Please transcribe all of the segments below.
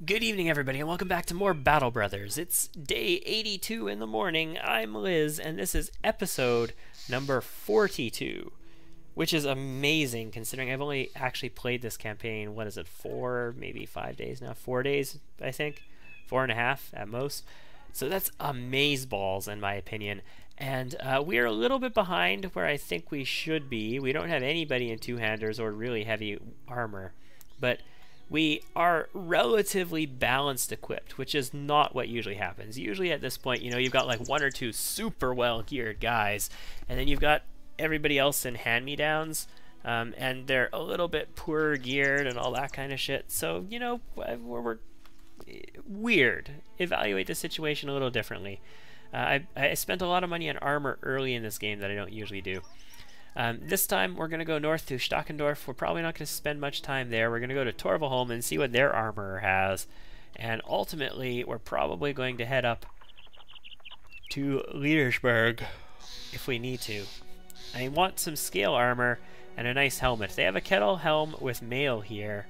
Good evening, everybody, and welcome back to more Battle Brothers. It's day 82 in the morning. I'm Liz, and this is episode number 42, which is amazing considering I've only actually played this campaign, what is it, 4, maybe 5 days now? 4 days, I think. 4.5 at most. So that's amazeballs, in my opinion. And we are a little bit behind where I think we should be. We don't have anybody in two-handers or really heavy armor, but we are relatively balanced equipped, which is not what usually happens. Usually at this point, you know, you've got like 1 or 2 super well-geared guys, and then you've got everybody else in hand-me-downs, and they're a little bit poorer geared and all that kind of shit. So, you know, we're weird. Evaluate the situation a little differently. I spent a lot of money on armor early in this game that I don't usually do. This time we're going to go north to Stockendorf. We're probably not going to spend much time there. We're going to go to Torvalholm and see what their armor has. And ultimately, we're probably going to head up to Leadersburg if we need to. I want some scale armor and a nice helmet. They have a kettle helm with mail here.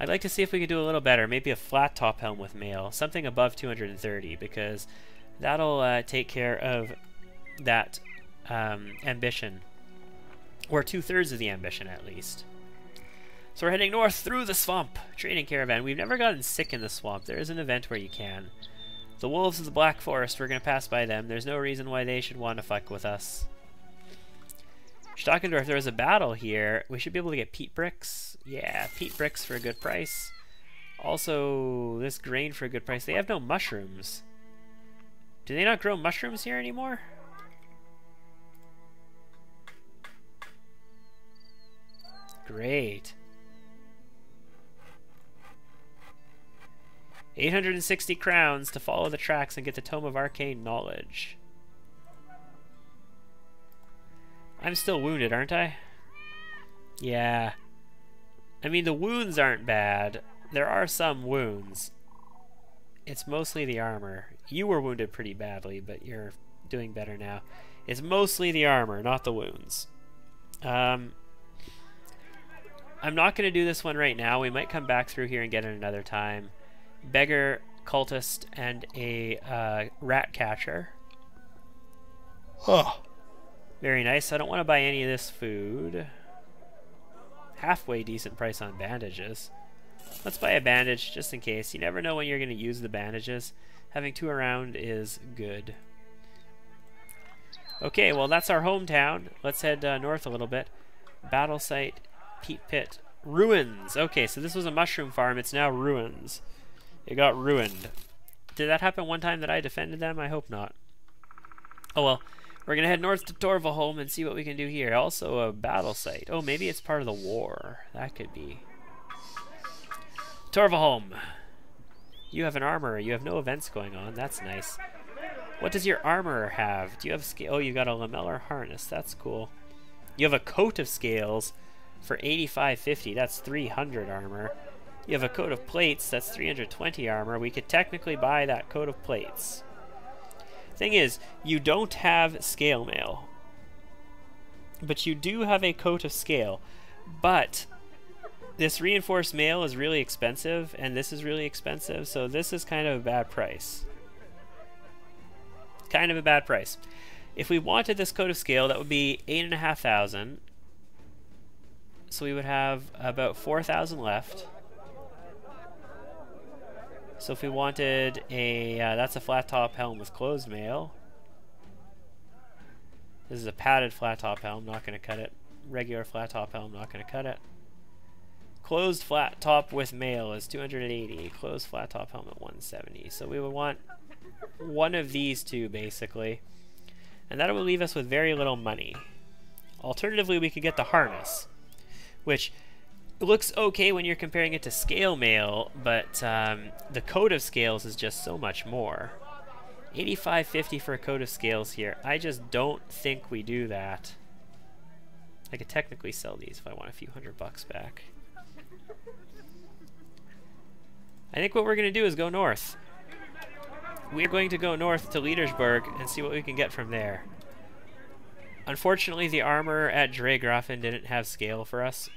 I'd like to see if we could do a little better. Maybe a flat top helm with mail. Something above 230, because that'll take care of that ambition. Or 2/3 of the ambition, at least. So we're heading north through the swamp. Trading caravan. We've never gotten sick in the swamp. There is an event where you can. The wolves of the Black Forest, we're going to pass by them. There's no reason why they should want to fuck with us. Stockendorf, there was a battle here. We should be able to get peat bricks. Yeah, peat bricks for a good price. Also, this grain for a good price. They have no mushrooms. Do they not grow mushrooms here anymore? Great. 860 crowns to follow the tracks and get the Tome of Arcane Knowledge. I'm still wounded, aren't I? Yeah. I mean, the wounds aren't bad. There are some wounds. It's mostly the armor. You were wounded pretty badly, but you're doing better now. It's mostly the armor, not the wounds. I'm not going to do this one right now. We might come back through here and get it another time. Beggar, cultist, and a rat catcher. Oh, very nice. I don't want to buy any of this food. Halfway decent price on bandages. Let's buy a bandage just in case. You never know when you're going to use the bandages. Having 2 around is good. Okay, well that's our hometown. Let's head north a little bit. Battle site. Peat pit. Ruins. Okay, so this was a mushroom farm. It's now ruins. It got ruined. Did that happen one time that I defended them? I hope not. Oh well. We're going to head north to Torvalholm and see what we can do here. Also a battle site. Oh, maybe it's part of the war. That could be. Torvalholm. You have an armor. You have no events going on. That's nice. What does your armor have? Do you have scale? Oh, you got a lamellar harness. That's cool. You have a coat of scales for 85.50. That's 300 armor. You have a coat of plates. That's 320 armor. We could technically buy that coat of plates. Thing is, you don't have scale mail, but you do have a coat of scale. But this reinforced mail is really expensive, and this is really expensive, so this is kind of a bad price. Kind of a bad price. If we wanted this coat of scale, that would be 8,500. So we would have about 4,000 left. So if we wanted a, that's a flat top helm with closed mail. This is a padded flat top helm, not going to cut it. Regular flat top helm, not going to cut it. Closed flat top with mail is 280. Closed flat top helm at 170. So we would want one of these two basically. And that would leave us with very little money. Alternatively, we could get the harness, which looks okay when you're comparing it to scale mail, but the coat of scales is just so much more. 85.50 for a coat of scales here. I just don't think we do that. I could technically sell these if I want a few $100 back. I think what we're going to do is go north. We're going to go north to Leadersburg and see what we can get from there. Unfortunately, the armor at Dregrafen didn't have scale for us.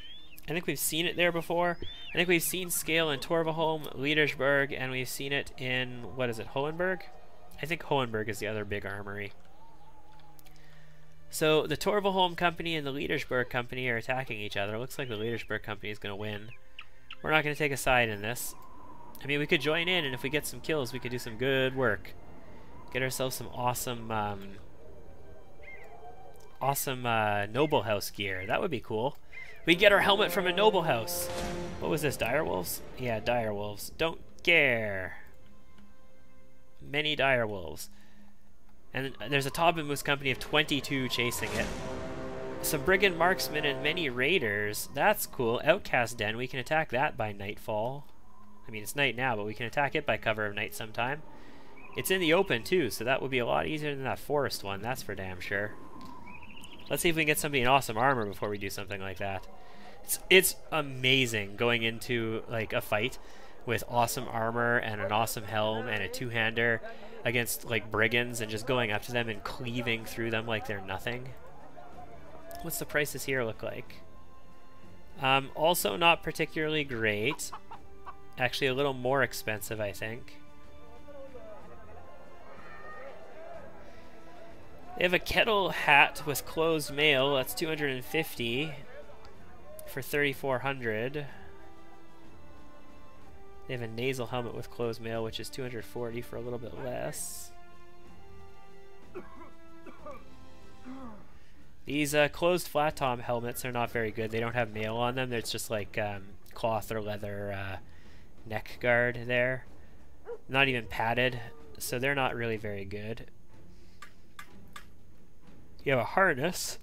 I think we've seen it there before, I think we've seen scale in Torvaholm, Liedersberg, and we've seen it in, what is it, Hohenberg? I think Hohenberg is the other big armory. So the Torvaholm company and the Liedersberg company are attacking each other. It looks like the Liedersberg company is going to win. We're not going to take a side in this. I mean, we could join in, and if we get some kills, we could do some good work. Get ourselves some awesome, noble house gear. That would be cool. We get our helmet from a noble house. What was this, direwolves? Yeah, direwolves. Don't care. Many direwolves. And there's a Taubenmoose company of 22 chasing it. Some brigand marksmen and many raiders. That's cool. Outcast den. We can attack that by nightfall. I mean, it's night now, but we can attack it by cover of night sometime. It's in the open, too, so that would be a lot easier than that forest one. That's for damn sure. Let's see if we can get somebody in awesome armor before we do something like that. It's amazing going into, like, a fight with awesome armor and an awesome helm and a two-hander against, like, brigands and just going up to them and cleaving through them like they're nothing. What's the prices here look like? Also not particularly great. Actually a little more expensive, I think. They have a kettle hat with closed mail. That's 250 for 3,400. They have a nasal helmet with closed mail, which is 240 for a little bit less. These closed flat top helmets are not very good. They don't have mail on them. It's just like cloth or leather neck guard there. Not even padded, so they're not really very good. You have a harness.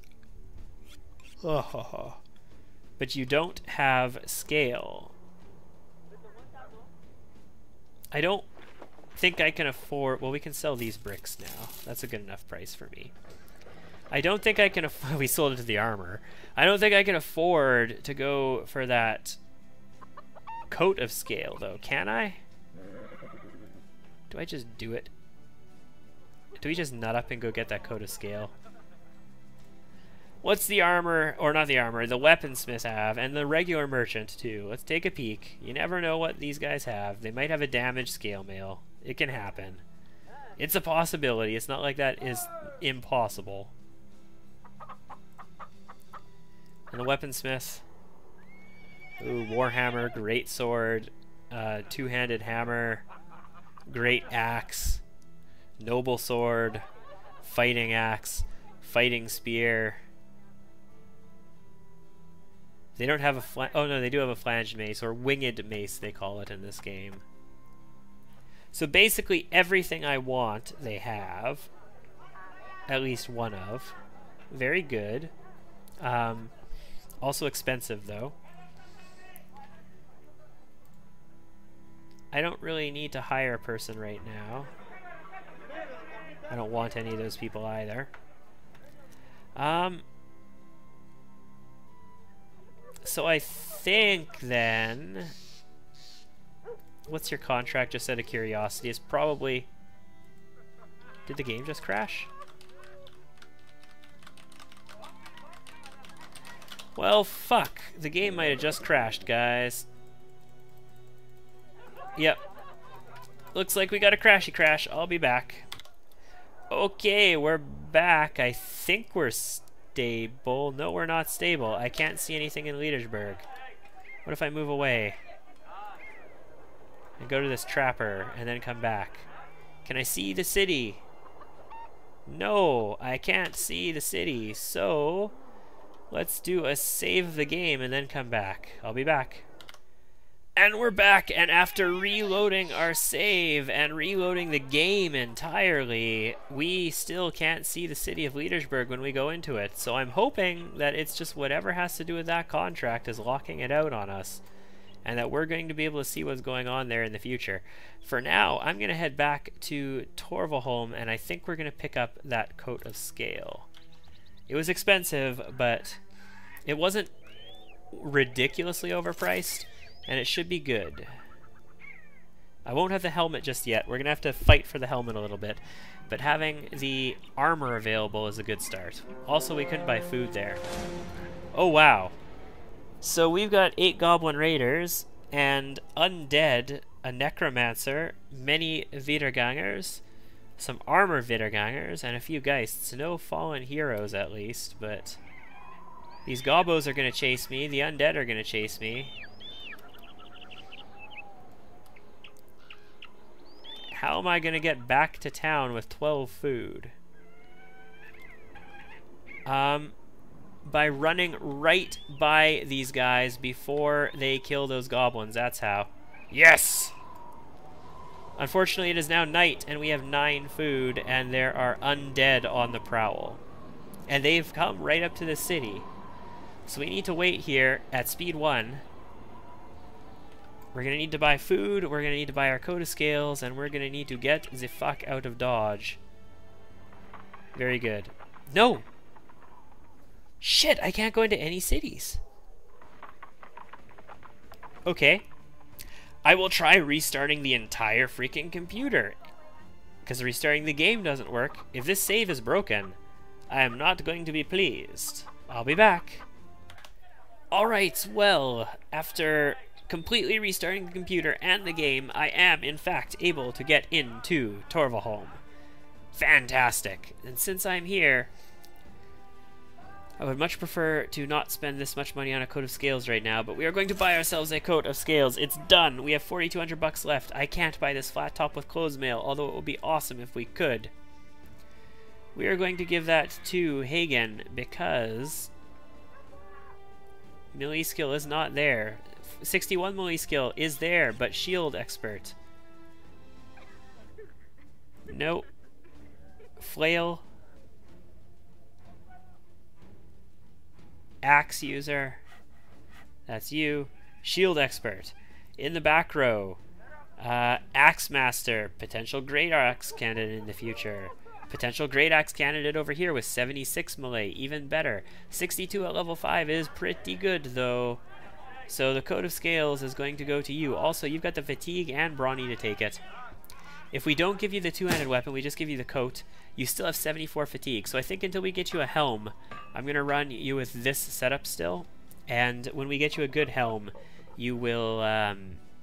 Oh, but you don't have scale. I don't think I can afford... Well, we can sell these bricks now. That's a good enough price for me. I don't think I can afford... We sold it to the armor. I don't think I can afford to go for that coat of scale, though. Can I? Do I just do it? Do we just nut up and go get that coat of scale? What's the armor, or not the armor, the weaponsmith have, and the regular merchant too? Let's take a peek. You never know what these guys have. They might have a damaged scale mail. It can happen. It's a possibility. It's not like that is impossible. And the weaponsmith. Ooh, warhammer, great sword, two-handed hammer, great axe, noble sword, fighting axe, fighting spear. They don't have a oh no, they do have a flanged mace, or winged mace they call it in this game. So basically everything I want they have. At least one of. Very good. Also expensive though. I don't really need to hire a person right now. I don't want any of those people either. So I think then, what's your contract, just out of curiosity, is probably, did the game just crash? Well, fuck, the game might have just crashed, guys. Yep, looks like we got a crashy crash. I'll be back. Okay, we're back. I think we're stable. No, we're not stable. I can't see anything in Liedersberg. What if I move away and go to this trapper and then come back? Can I see the city? No, I can't see the city. So let's do a save the game and then come back. I'll be back. And we're back, and after reloading our save and reloading the game entirely, we still can't see the city of Liedersberg when we go into it. So I'm hoping that it's just whatever has to do with that contract is locking it out on us, and that we're going to be able to see what's going on there in the future. For now, I'm going to head back to Torvaholm, and I think we're going to pick up that coat of scale. It was expensive, but it wasn't ridiculously overpriced. And it should be good. I won't have the helmet just yet. We're going to have to fight for the helmet a little bit. But having the armor available is a good start. Also, we couldn't buy food there. Oh, wow. So we've got 8 Goblin Raiders and undead, a necromancer, many Wiedergangers, some armor Wiedergangers, and a few Geists. No fallen heroes, at least, but these Gobos are going to chase me. The undead are going to chase me. How am I going to get back to town with 12 food? By running right by these guys before they kill those goblins. That's how. Yes! Unfortunately, it is now night, and we have 9 food, and there are undead on the prowl. And they've come right up to the city. So we need to wait here at speed 1. We're going to need to buy food, we're going to need to buy our coat of scales, and we're going to need to get the fuck out of Dodge. Very good. No! Shit, I can't go into any cities. Okay. I will try restarting the entire freaking computer. Because restarting the game doesn't work. If this save is broken, I am not going to be pleased. I'll be back. Alright, well, after completely restarting the computer and the game, I am, in fact, able to get into Torvalholm. Fantastic. And since I'm here, I would much prefer to not spend this much money on a coat of scales right now, but we are going to buy ourselves a coat of scales. It's done. We have 4,200 bucks left. I can't buy this flat top with clothes mail, although it would be awesome if we could. We are going to give that to Hagen because melee skill is not there. 61 melee skill is there, but shield expert. Nope. Flail. Axe user. That's you. Shield expert. In the back row. Axe master. Potential great axe candidate in the future. Potential great axe candidate over here with 76 melee. Even better. 62 at level 5 is pretty good though. So the coat of scales is going to go to you. Also, you've got the fatigue and brawny to take it. If we don't give you the two-handed weapon, we just give you the coat, you still have 74 fatigue. So I think until we get you a helm, I'm going to run you with this setup still. And when we get you a good helm, you will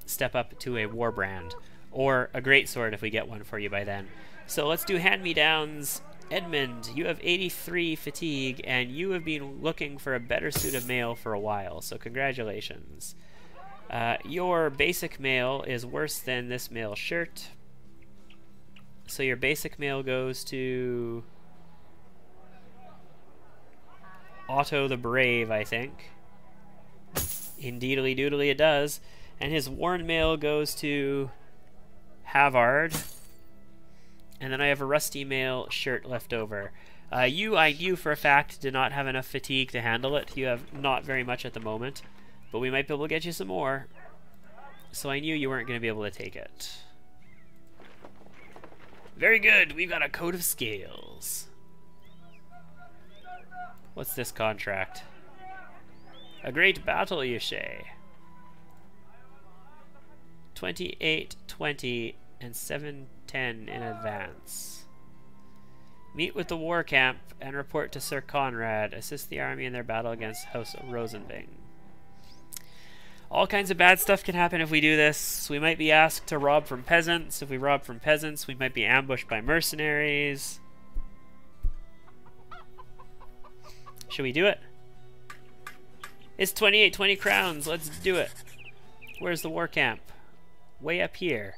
step up to a warbrand. Or a greatsword if we get one for you by then. So let's do hand-me-downs. Edmund, you have 83 fatigue, and you have been looking for a better suit of mail for a while, so congratulations. Your basic mail is worse than this mail shirt. So your basic mail goes to Otto the Brave, I think. Indeedly doodly it does. And his worn mail goes to Havard. And then I have a rusty mail shirt left over. I knew for a fact did not have enough fatigue to handle it. You have not very much at the moment. But we might be able to get you some more. So I knew you weren't going to be able to take it. Very good. We've got a coat of scales. What's this contract? A great battle, you say. 28-20 and 7-10 in advance. Meet with the war camp and report to Sir Conrad. Assist the army in their battle against House Rosenving. All kinds of bad stuff can happen if we do this. We might be asked to rob from peasants. If we rob from peasants, we might be ambushed by mercenaries. Should we do it? It's 28-20 crowns. Let's do it. Where's the war camp? Way up here.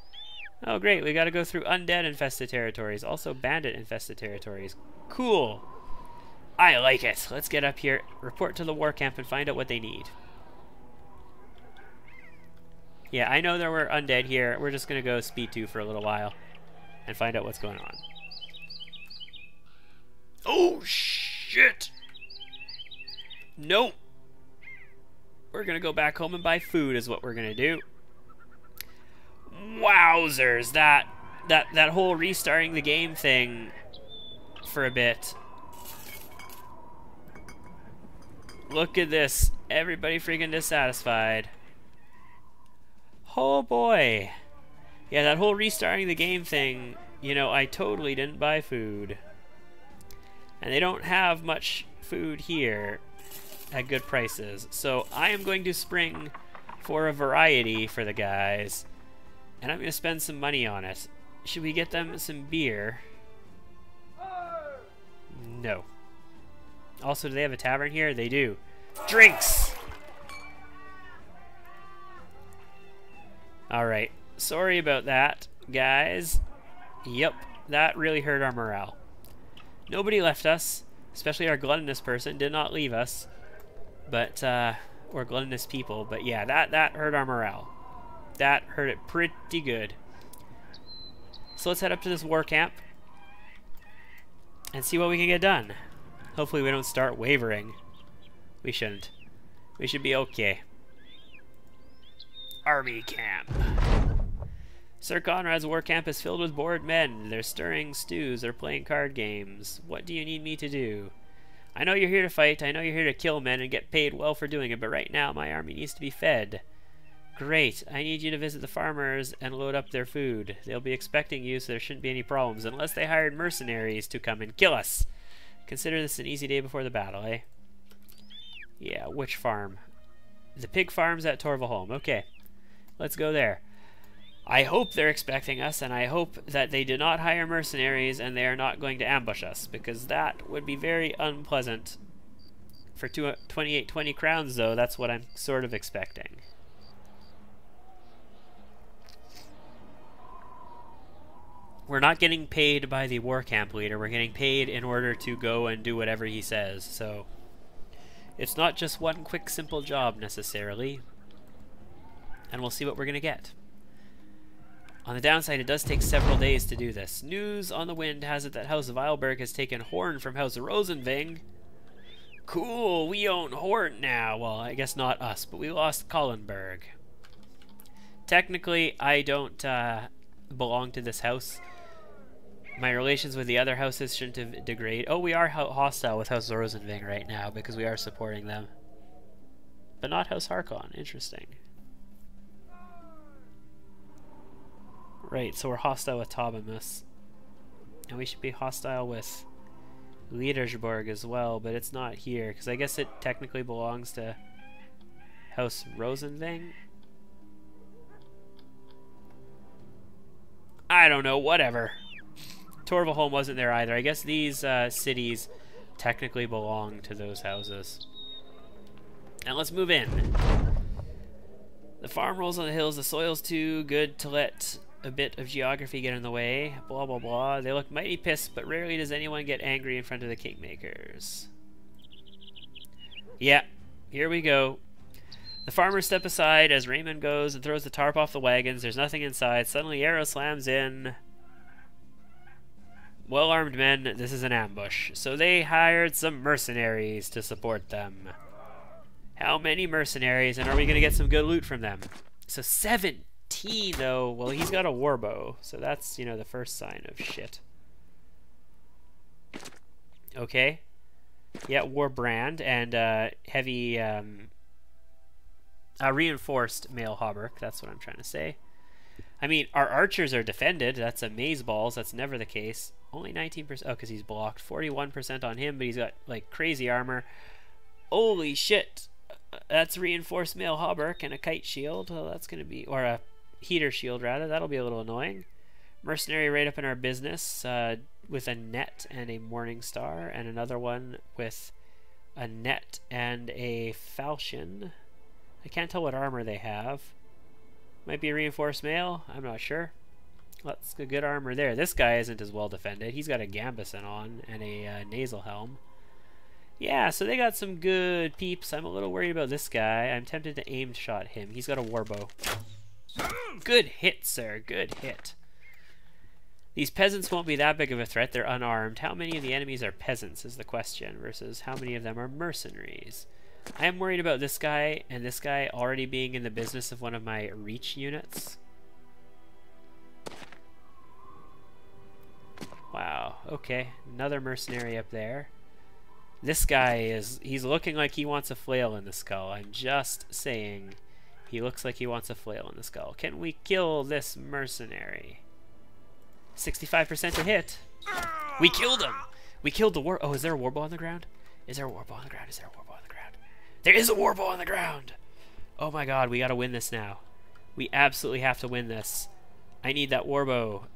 Oh, great. We got to go through undead infested territories. Also bandit infested territories. Cool. I like it. Let's get up here, report to the war camp, and find out what they need. Yeah, I know there were undead here. We're just going to go speed 2 for a little while and find out what's going on. Oh, shit! Nope. We're going to go back home and buy food is what we're going to do. Wowzers, that whole restarting the game thing for a bit. Look at this. Everybody freaking dissatisfied. Oh boy. Yeah, that whole restarting the game thing, you know, I totally didn't buy food. And they don't have much food here at good prices. So I am going to spring for a variety for the guys. And I'm going to spend some money on it. Should we get them some beer? No. Also, do they have a tavern here? They do. Drinks! Alright. Sorry about that, guys. Yep. That really hurt our morale. Nobody left us. Especially our gluttonous person did not leave us. But, or gluttonous people. But yeah, that hurt our morale. That hurt it pretty good. So let's head up to this war camp and see what we can get done. Hopefully we don't start wavering. We shouldn't. We should be okay. Army camp. Sir Conrad's war camp is filled with bored men. They're stirring stews or playing card games. What do you need me to do? I know you're here to fight. I know you're here to kill men and get paid well for doing it, but right now my army needs to be fed. Great. I need you to visit the farmers and load up their food. They'll be expecting you, so there shouldn't be any problems, unless they hired mercenaries to come and kill us. Consider this an easy day before the battle, eh? Yeah, which farm? The pig farm's at Torvalholm. Okay. Let's go there. I hope they're expecting us, and I hope that they do not hire mercenaries and they are not going to ambush us, because that would be very unpleasant. For 2820 crowns, though, that's what I'm sort of expecting. We're not getting paid by the war camp leader. We're getting paid in order to go and do whatever he says. So it's not just one quick, simple job necessarily. And we'll see what we're going to get. On the downside, it does take several days to do this. News on the wind has it that House of Eilberg has taken Horn from House of Rosenving. Cool, we own Horn now. Well, I guess not us, but we lost Collenberg. Technically, I don't belong to this house. My relations with the other houses shouldn't have degraded. Oh, we are hostile with House Rosenving right now because we are supporting them. But not House Harkon. Interesting. Right, so we're hostile with Tobimus. And we should be hostile with Liedersburg as well, but it's not here, because I guess it technically belongs to House Rosenving? I don't know, whatever. Torvalholm wasn't there either. I guess these cities technically belong to those houses. And let's move in. The farm rolls on the hills. The soil's too good to let a bit of geography get in the way. Blah, blah, blah. They look mighty pissed, but rarely does anyone get angry in front of the Kingmakers. Yeah, here we go. The farmers step aside as Raymond goes and throws the tarp off the wagons. There's nothing inside. Suddenly, arrow slams in. Well-armed men, this is an ambush. So they hired some mercenaries to support them. How many mercenaries, and are we going to get some good loot from them? So 17, though. Well, he's got a warbow, so that's, you know, the first sign of shit. Okay. Yeah, warbrand and heavy, reinforced mail hauberk. That's what I'm trying to say. I mean, our archers are defended. That's a maze balls. That's never the case. Only 19%. Oh, because he's blocked. 41% on him, but he's got, like, crazy armor. Holy shit. That's reinforced mail hauberk and a kite shield. Well, that's going to be... Or a heater shield, rather. That'll be a little annoying. Mercenary right up in our business with a net and a morning star. And another one with a net and a falchion. I can't tell what armor they have. Might be a reinforced mail. I'm not sure. That's a good armor there. This guy isn't as well defended. He's got a gambeson on and a nasal helm. Yeah, so they got some good peeps. I'm a little worried about this guy. I'm tempted to aim shot him. He's got a warbow. Good hit, sir. Good hit. These peasants won't be that big of a threat. They're unarmed. How many of the enemies are peasants is the question, versus how many of them are mercenaries. I am worried about this guy and this guy already being in the business of one of my reach units. Wow, okay. Another mercenary up there. This guy is... He's looking like he wants a flail in the skull. I'm just saying. He looks like he wants a flail in the skull. Can we kill this mercenary? 65% to hit. We killed him! We killed the war... Oh, is there a warbow on the ground? Is there a warbow on the ground? Is there a warbow on the ground? There is a warbow on the ground! Oh my god, we gotta win this now. We absolutely have to win this. I need that warbow.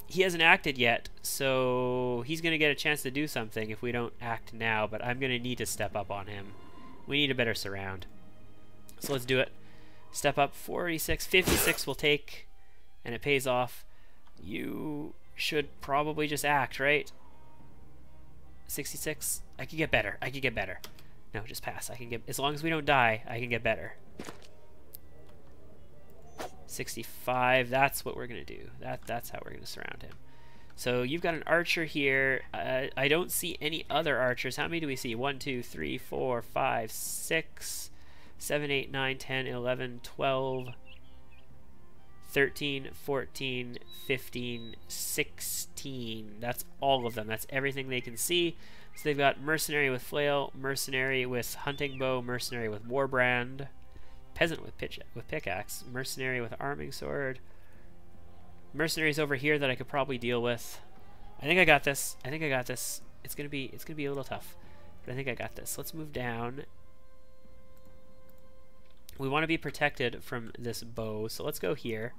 He hasn't acted yet, so he's gonna get a chance to do something if we don't act now, but I'm gonna need to step up on him. We need a better surround. So let's do it. Step up. 46, 56 will take, and it pays off. You should probably just act, right? 66. I can get better. I can get better. No, just pass. I can get, as long as we don't die, I can get better. 65. That's what we're gonna do. That's how we're gonna surround him. So you've got an archer here. I don't see any other archers. How many do we see? 1, 2, 3, 4, 5, 6, 7, 8, 9, 10, 11, 12, 13, 14, 15, 16. That's all of them. That's everything they can see. So they've got mercenary with flail, mercenary with hunting bow, mercenary with warbrand, peasant with pickaxe, mercenary with arming sword. Mercenaries over here that I could probably deal with. I think I got this. I think I got this. It's gonna be a little tough, but I think I got this. Let's move down. We want to be protected from this bow, so let's go here.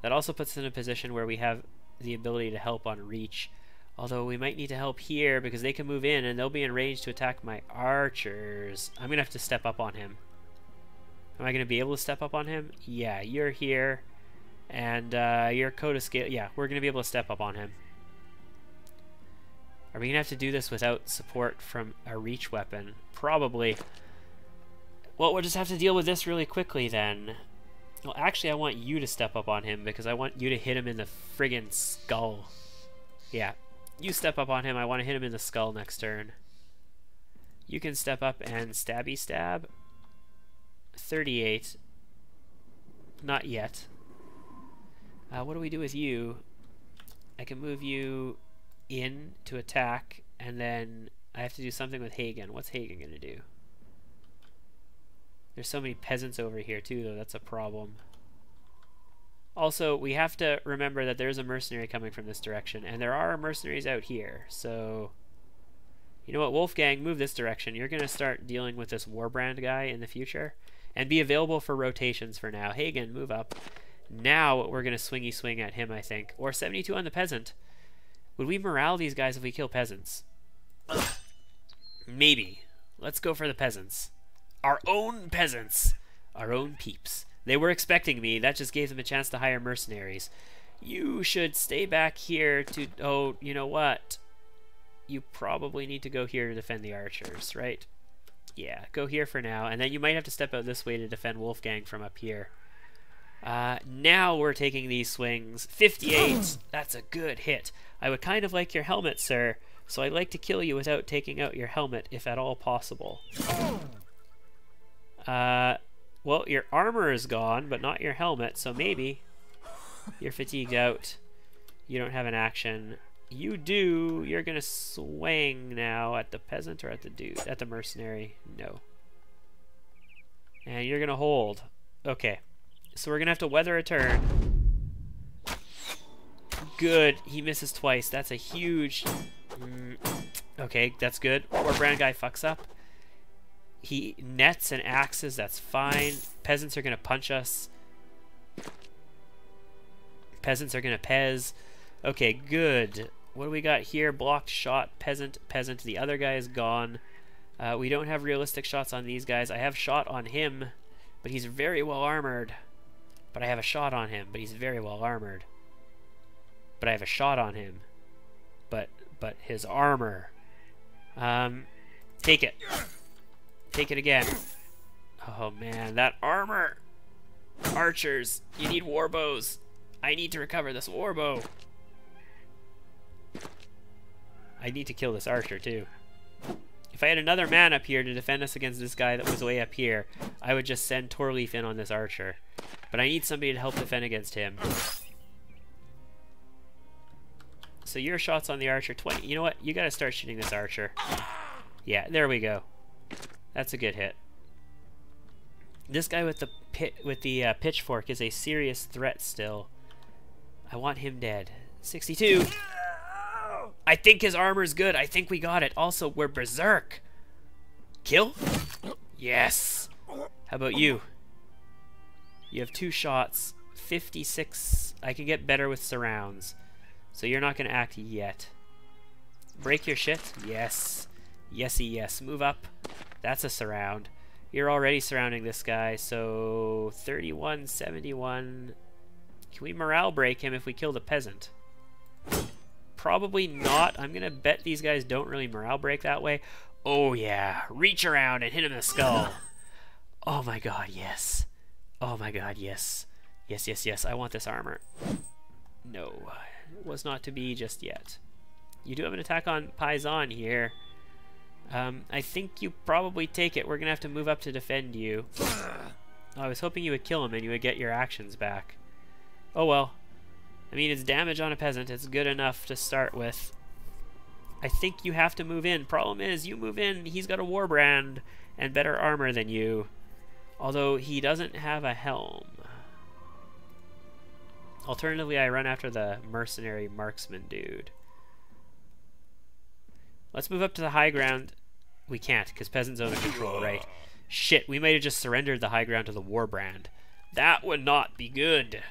That also puts us in a position where we have the ability to help on reach. Although we might need to help here because they can move in and they'll be in range to attack my archers. I'm gonna have to step up on him. Am I gonna be able to step up on him? Yeah, you're here. And your coda scale, yeah, we're going to be able to step up on him. Are we going to have to do this without support from a reach weapon? Probably. Well, we'll just have to deal with this really quickly then. Well, actually, I want you to step up on him because I want you to hit him in the friggin' skull. Yeah, you step up on him. I want to hit him in the skull next turn. You can step up and stabby stab. 38. Not yet. What do we do with you? I can move you in to attack, and then I have to do something with Hagen. What's Hagen going to do? There's so many peasants over here too, though. That's a problem. Also, we have to remember that there's a mercenary coming from this direction, and there are mercenaries out here. So, you know what, Wolfgang, move this direction. You're going to start dealing with this warbrand guy in the future, and be available for rotations for now. Hagen, move up. Now we're going to swingy swing at him, I think. Or 72 on the peasant. Would we morale these guys if we kill peasants? Maybe. Let's go for the peasants. Our own peasants. Our own peeps. They were expecting me. That just gave them a chance to hire mercenaries. You should stay back here to... Oh, you know what? You probably need to go here to defend the archers, right? Yeah, go here for now. And then you might have to step out this way to defend Wolfgang from up here. Now we're taking these swings. 58. That's a good hit. I would kind of like your helmet, sir. So I'd like to kill you without taking out your helmet, if at all possible. Well, your armor is gone, but not your helmet. So maybe you're fatigued out. You don't have an action. You do. You're gonna swing now at the peasant or at the dude? At the mercenary. No. And you're gonna hold. Okay. So we're gonna have to weather a turn. Good. He misses twice. That's a huge... Okay, that's good. Warbrand guy fucks up. He nets and axes. That's fine. Peasants are gonna punch us. Peasants are gonna pez. Okay, good. What do we got here? Blocked shot. Peasant. Peasant. The other guy is gone. We don't have realistic shots on these guys. I have shot on him, but he's very well armored. But I have a shot on him, but he's very well armored. But I have a shot on him. But his armor. Take it. Take it again. Oh man, that armor. Archers, you need warbows. I need to recover this warbow. I need to kill this archer too. If I had another man up here to defend us against this guy that was way up here, I would just send Torleaf in on this archer. But I need somebody to help defend against him. So your shot's on the archer. 20. You know what? You gotta start shooting this archer. Yeah, there we go. That's a good hit. This guy with the pitchfork is a serious threat still. I want him dead. 62. I think his armor's good. I think we got it. Also, we're berserk. Kill? Yes. How about you? You have 2 shots. 56. I can get better with surrounds. So you're not going to act yet. Break your shit. Yes. Yesy yes. Move up. That's a surround. You're already surrounding this guy. So 31, 71. Can we morale break him if we kill the peasant? Probably not. I'm going to bet these guys don't really morale break that way. Oh yeah. Reach around and hit him in the skull. Oh my god, yes. Oh my god, yes. Yes, yes, yes. I want this armor. No. It was not to be just yet. You do have an attack on Paisan here. I think you probably take it. We're going to have to move up to defend you. I was hoping you would kill him and you would get your actions back. Oh well. I mean, it's damage on a peasant. It's good enough to start with. I think you have to move in. Problem is, you move in, he's got a warbrand and better armor than you. Although he doesn't have a helm. Alternatively, I run after the mercenary marksman dude. Let's move up to the high ground. We can't, because peasants own control, right? Shit, we might have just surrendered the high ground to the warbrand. That would not be good.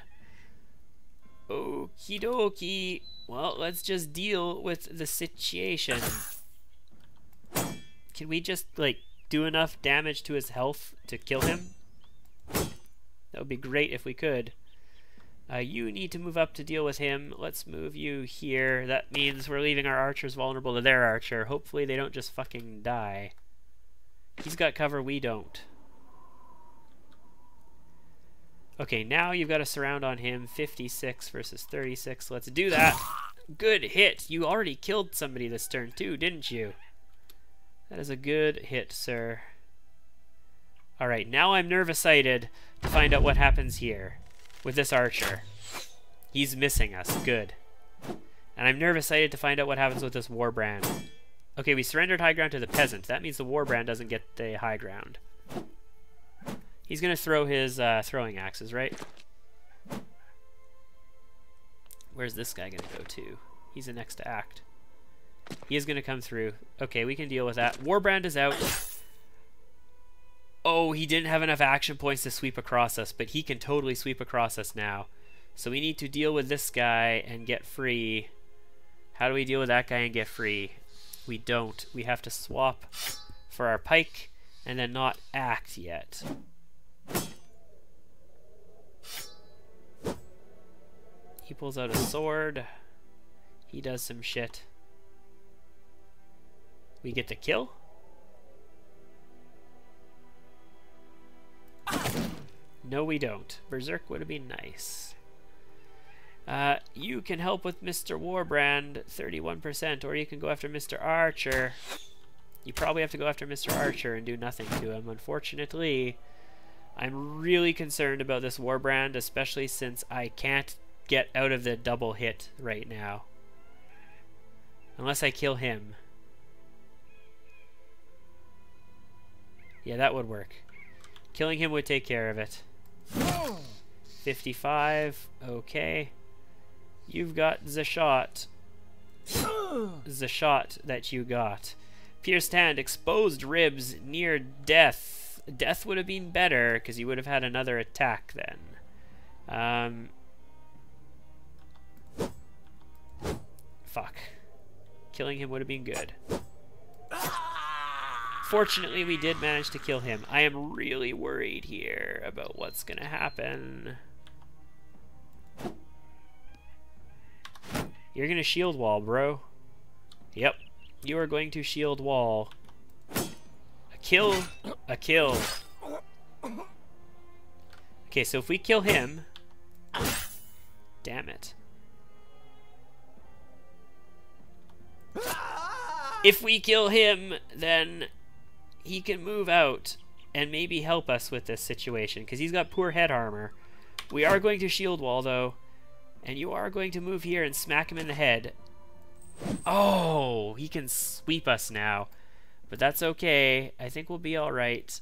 Okie dokie. Well, let's just deal with the situation. Can we just, like, do enough damage to his health to kill him? That would be great if we could. You need to move up to deal with him. Let's move you here. That means we're leaving our archers vulnerable to their archer. Hopefully they don't just fucking die. He's got cover, we don't. Okay, now you've got a surround on him. 56 versus 36. Let's do that. Good hit. You already killed somebody this turn too, didn't you? That is a good hit, sir. Alright, now I'm nervous-sighted to find out what happens here with this archer. He's missing us. Good. And I'm nervous-sighted to find out what happens with this warbrand. Okay, we surrendered high ground to the peasant. That means the warbrand doesn't get the high ground. He's going to throw his throwing axes, right? Where's this guy going to go to? He's the next to act. He is going to come through. Okay, we can deal with that. Warbrand is out. Oh, he didn't have enough action points to sweep across us, but he can totally sweep across us now. So we need to deal with this guy and get free. How do we deal with that guy and get free? We don't. We have to swap for our pike and then not act yet. He pulls out a sword. He does some shit. We get to kill? No, we don't. Berserk would have been nice. You can help with Mr. Warbrand, 31%, or you can go after Mr. Archer. You probably have to go after Mr. Archer and do nothing to him. Unfortunately, I'm really concerned about this Warbrand, especially since I can't get out of the double hit right now. Unless I kill him. Yeah, that would work. Killing him would take care of it. 55. Okay. You've got the shot. The shot that you got. Pierced hand, exposed ribs, near death. Death would have been better because you would have had another attack then. Fuck. Killing him would have been good. Fortunately, we did manage to kill him. I am really worried here about what's gonna happen. You're gonna shield wall, bro. Yep. You are going to shield wall. A kill. A kill. Okay, so if we kill him... Damn it. If we kill him, then he can move out and maybe help us with this situation, because he's got poor head armor. We are going to shield wall, though, and you are going to move here and smack him in the head. Oh, he can sweep us now, but that's okay. I think we'll be all right.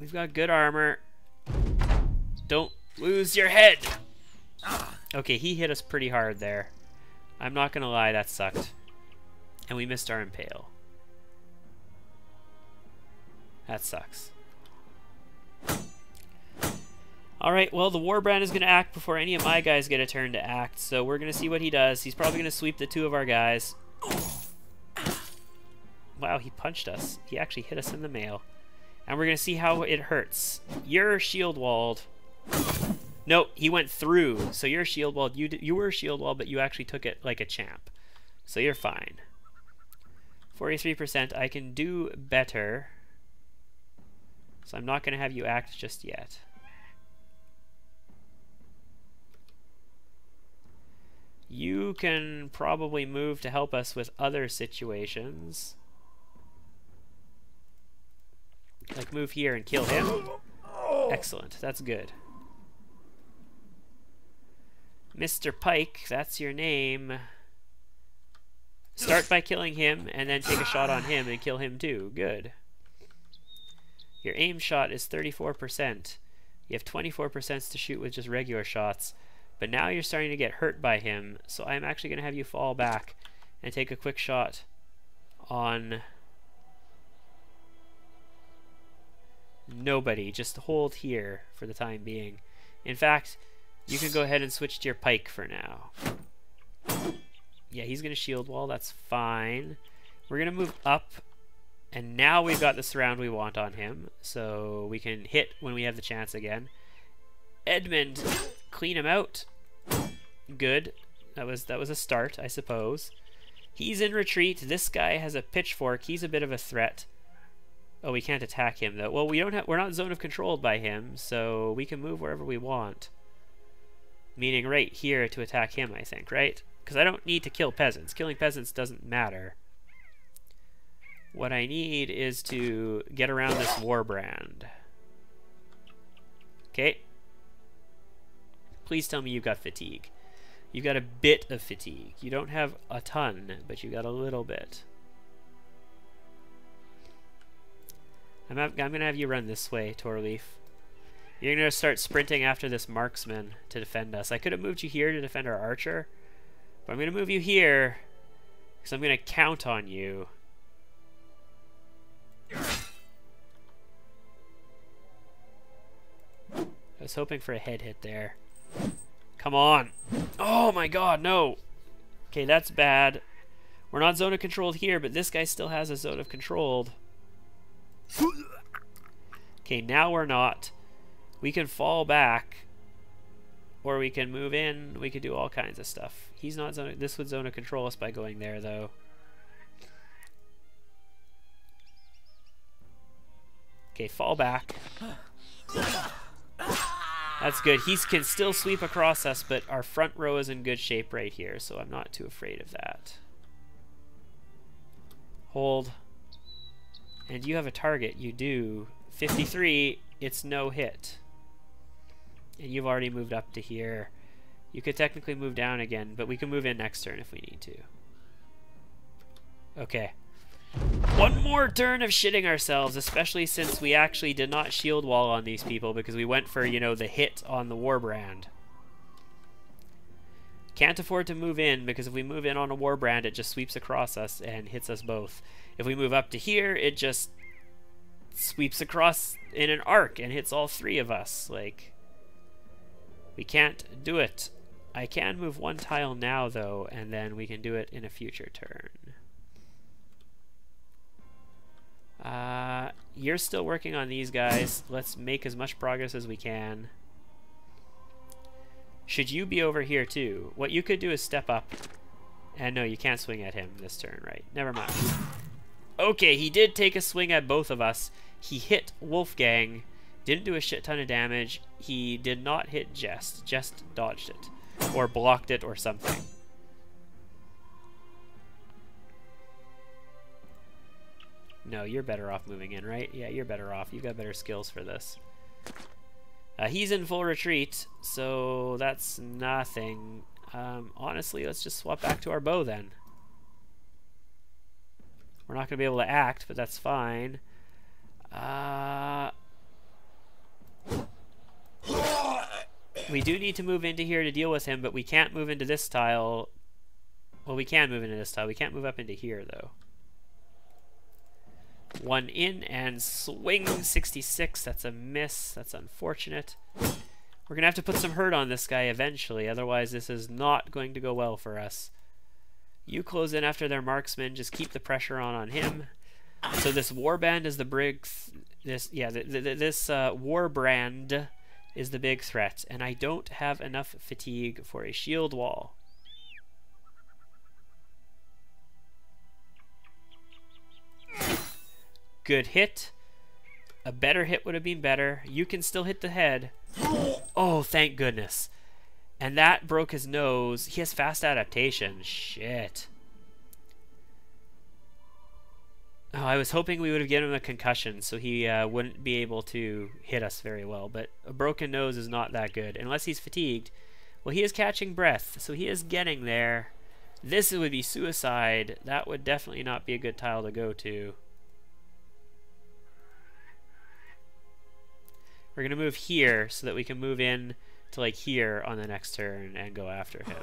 We've got good armor. Don't lose your head. Okay, he hit us pretty hard there. I'm not gonna lie, that sucked. And we missed our impale. That sucks. Alright, well, the Warbrand is going to act before any of my guys get a turn to act, so we're going to see what he does. He's probably going to sweep the 2 of our guys. Wow, he punched us. He actually hit us in the mail. And we're going to see how it hurts. You're shield walled. No, he went through. So you're shield walled. You were shield walled, but you actually took it like a champ. So you're fine. 43%. I can do better. So I'm not going to have you act just yet. You can probably move to help us with other situations. Like move here and kill him. Excellent, that's good. Mr. Pike, that's your name. Start by killing him and then take a shot on him and kill him too. Good. Your aim shot is 34%. You have 24% to shoot with just regular shots. But now you're starting to get hurt by him, so I'm actually going to have you fall back and take a quick shot on nobody. Just hold here for the time being. In fact, you can go ahead and switch to your pike for now. Yeah, he's going to shield wall. That's fine. We're going to move up, and now we've got the surround we want on him, so we can hit when we have the chance again. Edmund, clean him out. Good. That was a start, I suppose. He's in retreat. This guy has a pitchfork. He's a bit of a threat. Oh, we can't attack him though. Well, we're not zone of controlled by him, so we can move wherever we want. Meaning right here to attack him, I think, right? Because I don't need to kill peasants. Killing peasants doesn't matter. What I need is to get around this Warbrand. Okay. Please tell me you've got fatigue. You've got a bit of fatigue. You don't have a ton, but you got a little bit. I'm going to have you run this way, Torleaf. You're going to start sprinting after this marksman to defend us. I could have moved you here to defend our archer, but I'm going to move you here because I'm going to count on you. I was hoping for a head hit there. Come on. Oh my god, no. Okay, that's bad. We're not zone of controlled here, but this guy still has a zone of controlled. Okay, now we're not. We can fall back, or we can move in. We can do all kinds of stuff. He's not zone. This would zone of control us by going there, though. Okay, fall back. That's good. He can still sweep across us, but our front row is in good shape right here, so I'm not too afraid of that. Hold. And you have a target. You do. 53. It's no hit. And you've already moved up to here. You could technically move down again, but we can move in next turn if we need to. Okay. One more turn of shitting ourselves, especially since we actually did not shield wall on these people because we went for, you know, the hit on the Warbrand. Can't afford to move in because if we move in on a Warbrand, it just sweeps across us and hits us both. If we move up to here, it just sweeps across in an arc and hits all 3 of us. Like, we can't do it. I can move 1 tile now, though, and then we can do it in a future turn. You're still working on these guys. Let's make as much progress as we can. Should you be over here too? What you could do is step up. And no, you can't swing at him this turn, right? Never mind. Okay, he did take a swing at both of us. He hit Wolfgang. Didn't do a shit ton of damage. He did not hit Jest. Jest dodged it. Or blocked it or something. No, you're better off moving in, right? Yeah, you're better off. You've got better skills for this. He's in full retreat, so that's nothing. Honestly, let's just swap back to our bow then. We're not going to be able to act, but that's fine. We do need to move into here to deal with him, but we can't move into this tile. Well, we can move into this tile. We can't move up into here, though. One in and swing. 66. That's a miss. That's unfortunate. We're going to have to put some hurt on this guy eventually. Otherwise, this is not going to go well for us. You close in after their marksman. Just keep the pressure on him. So this warband is the big... This warbrand is the big threat. And I don't have enough fatigue for a shield wall. Good hit. A better hit would have been better. You can still hit the head. Oh, thank goodness. And that broke his nose. He has fast adaptation. Shit. Oh, I was hoping we would have given him a concussion so he wouldn't be able to hit us very well. But a broken nose is not that good. Unless he's fatigued. Well, he is catching breath, so he is getting there. This would be suicide. That would definitely not be a good tile to go to. We're going to move here so that we can move in to like here on the next turn and go after him.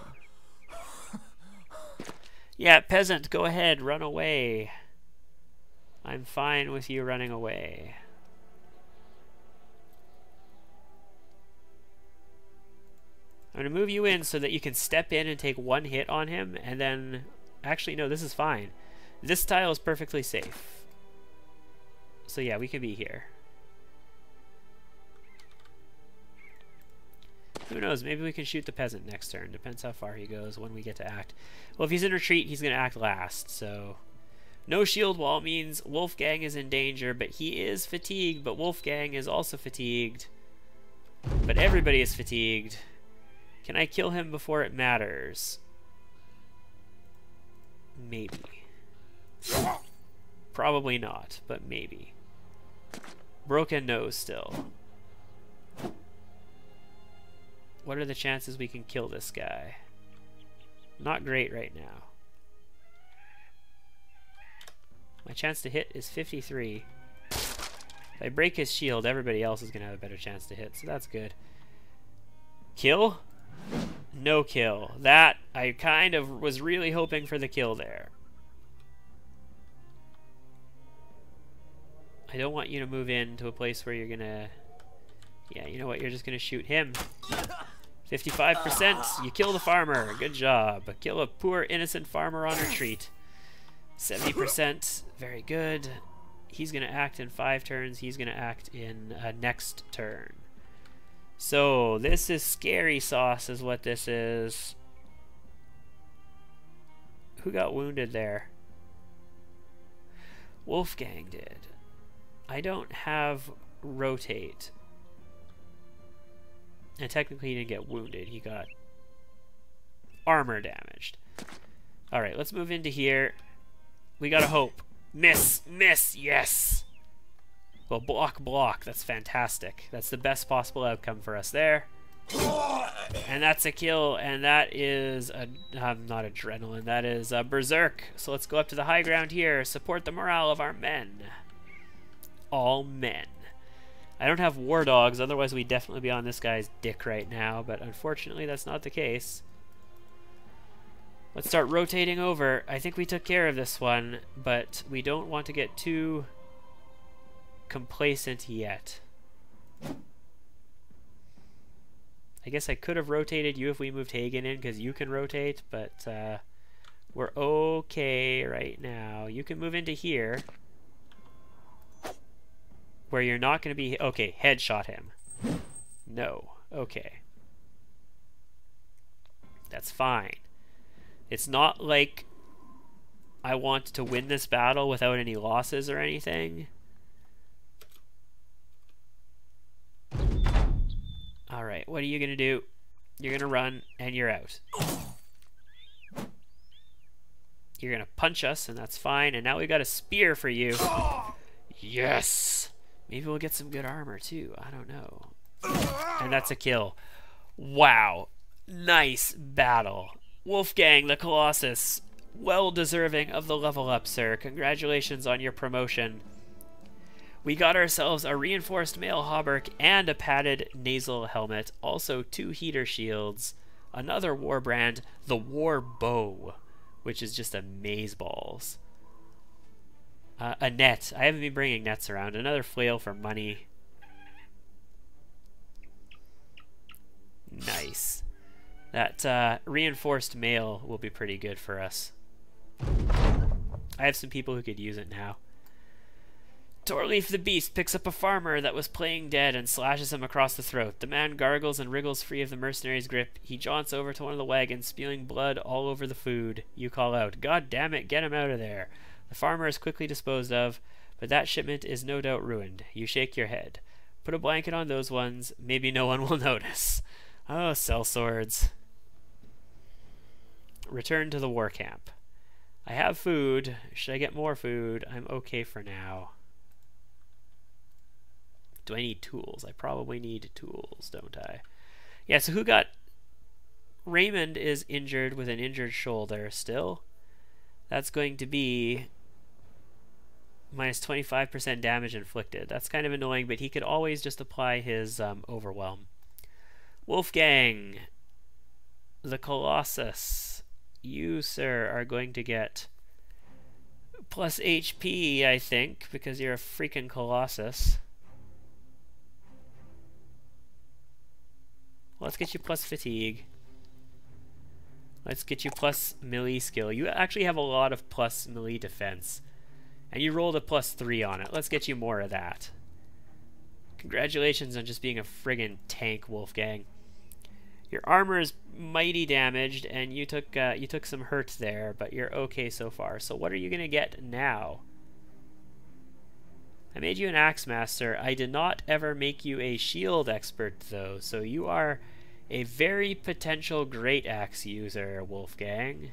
Yeah, peasant, go ahead, run away. I'm fine with you running away. I'm going to move you in so that you can step in and take one hit on him, and then... Actually, no, this is fine. This tile is perfectly safe. So yeah, we can be here. Who knows, maybe we can shoot the peasant next turn. Depends how far he goes when we get to act. Well, if he's in retreat, he's going to act last, so... No shield wall means Wolfgang is in danger, but he is fatigued, but Wolfgang is also fatigued. But everybody is fatigued. Can I kill him before it matters? Maybe. Probably not, but maybe. Broken nose still. What are the chances we can kill this guy? Not great right now. My chance to hit is 53. If I break his shield, everybody else is going to have a better chance to hit, so that's good. Kill? No kill. That, I kind of was really hoping for the kill there. I don't want you to move into a place where you're going to... Yeah, you know what? You're just going to shoot him. 55%. You kill the farmer. Good job. Kill a poor innocent farmer on retreat. 70%. Very good. He's going to act in 5 turns. He's going to act in next turn. So, this is scary sauce is what this is. Who got wounded there? Wolfgang did. I don't have rotate. And technically he didn't get wounded. He got armor damaged. Alright, let's move into here. We gotta hope. Miss! Miss! Yes! Well, block, block. That's fantastic. That's the best possible outcome for us there. And that's a kill, and that is not adrenaline, that is berserk. So let's go up to the high ground here, support the morale of our men. All men. I don't have war dogs, otherwise we'd definitely be on this guy's dick right now, but unfortunately that's not the case. Let's start rotating over. I think we took care of this one, but we don't want to get too complacent yet. I guess I could have rotated you if we moved Hagen in, because you can rotate, but we're okay right now. You can move into here, where you're not going to be... Okay, headshot him. No. Okay. That's fine. It's not like I want to win this battle without any losses or anything. Alright, what are you going to do? You're going to run, and you're out. You're going to punch us, and that's fine. And now we've got a spear for you. Yes! Maybe we'll get some good armor, too. I don't know. And that's a kill. Wow. Nice battle. Wolfgang the Colossus. Well deserving of the level up, sir. Congratulations on your promotion. We got ourselves a reinforced mail hauberk and a padded nasal helmet. Also 2 heater shields. Another war brand, the War Bow, which is just amazeballs. A net. I haven't been bringing nets around. Another flail for money. Nice. That reinforced mail will be pretty good for us. I have some people who could use it now. Torleaf the Beast picks up a farmer that was playing dead and slashes him across the throat. The man gargles and wriggles free of the mercenary's grip. He jaunts over to one of the wagons, spewing blood all over the food. You call out, "God damn it, get him out of there." The farmer is quickly disposed of, but that shipment is no doubt ruined. You shake your head. Put a blanket on those ones. Maybe no one will notice. Oh, sellswords. Return to the war camp. I have food. Should I get more food? I'm okay for now. Do I need tools? I probably need tools, don't I? Yeah, so who got... Raymond is injured with an injured shoulder still. That's going to be minus 25% damage inflicted. That's kind of annoying, but he could always just apply his overwhelm. Wolfgang, the Colossus. You, sir, are going to get plus HP, I think, because you're a freaking Colossus. Let's get you plus fatigue. Let's get you plus melee skill. You actually have a lot of plus melee defense. And you rolled a +3 on it. Let's get you more of that. Congratulations on just being a friggin' tank, Wolfgang. Your armor is mighty damaged, and you took some hurt there, but you're okay so far. So what are you gonna get now? I made you an axe master. I did not ever make you a shield expert, though, so you are a very potential great axe user, Wolfgang.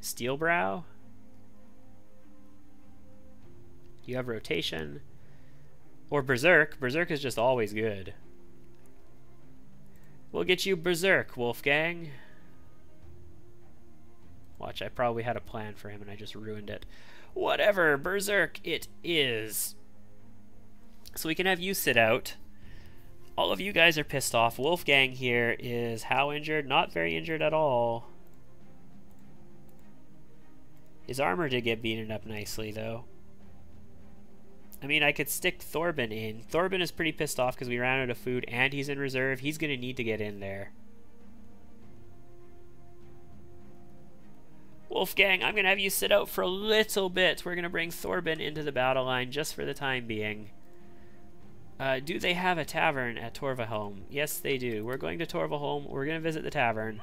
Steelbrow? You have rotation. Or Berserk. Berserk is just always good. We'll get you Berserk, Wolfgang. Watch, I probably had a plan for him and I just ruined it. Whatever, Berserk it is. So we can have you sit out. All of you guys are pissed off. Wolfgang here is how injured? Not very injured at all. His armor did get beaten up nicely, though. I mean, I could stick Thorben in. Thorben is pretty pissed off because we ran out of food and he's in reserve. He's going to need to get in there. Wolfgang, I'm going to have you sit out for a little bit. We're going to bring Thorben into the battle line just for the time being. Do they have a tavern at Torvaholm? Yes, they do. We're going to Torvaholm. We're going to visit the tavern.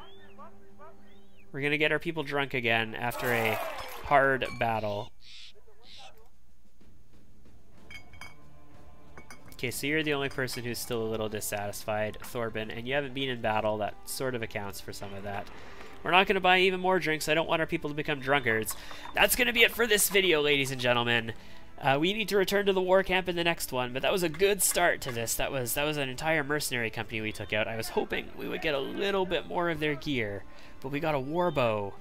We're going to get our people drunk again after a hard battle. Okay, so you're the only person who's still a little dissatisfied, Thorben, and you haven't been in battle. That sort of accounts for some of that. We're not going to buy even more drinks. I don't want our people to become drunkards. That's going to be it for this video, ladies and gentlemen. We need to return to the war camp in the next one, but that was a good start to this. That was an entire mercenary company we took out. I was hoping we would get a little bit more of their gear, but we got a warbow,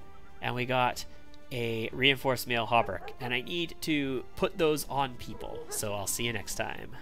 and we got a reinforced mail hauberk, and I need to put those on people, so I'll see you next time.